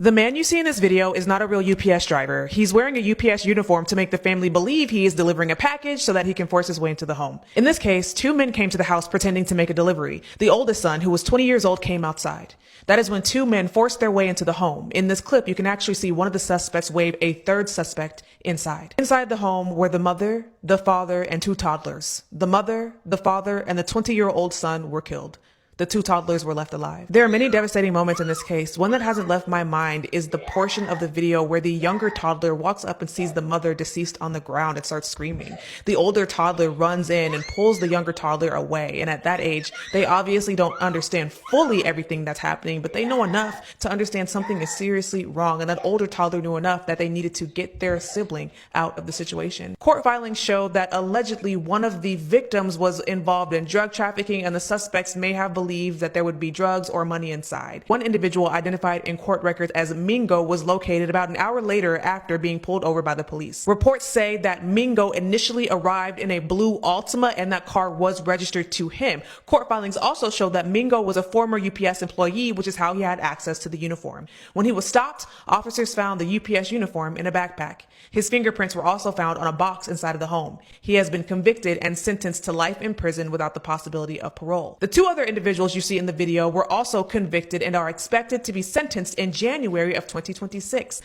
The man you see in this video is not a real UPS driver. He's wearing a UPS uniform to make the family believe he is delivering a package so that he can force his way into the home. In this case, two men came to the house pretending to make a delivery. The oldest son, who was 20 years old, came outside. That is when two men forced their way into the home. In this clip, you can actually see one of the suspects wave a third suspect inside. Inside the home were the mother, the father, and two toddlers. The mother, the father, and the 20-year-old son were killed. The two toddlers were left alive. There are many devastating moments in this case. One that hasn't left my mind is the portion of the video where the younger toddler walks up and sees the mother deceased on the ground and starts screaming. The older toddler runs in and pulls the younger toddler away. And at that age, they obviously don't understand fully everything that's happening, but they know enough to understand something is seriously wrong. And that older toddler knew enough that they needed to get their sibling out of the situation. Court filings showed that allegedly one of the victims was involved in drug trafficking, and the suspects may have believed that there would be drugs or money inside. One individual identified in court records as Mingo was located about an hour later after being pulled over by the police. Reports say that Mingo initially arrived in a blue Altima and that car was registered to him. Court filings also show that Mingo was a former UPS employee, which is how he had access to the uniform. When he was stopped, officers found the UPS uniform in a backpack. His fingerprints were also found on a box inside of the home. He has been convicted and sentenced to life in prison without the possibility of parole. The two other individuals you see in the video were also convicted and are expected to be sentenced in January of 2026.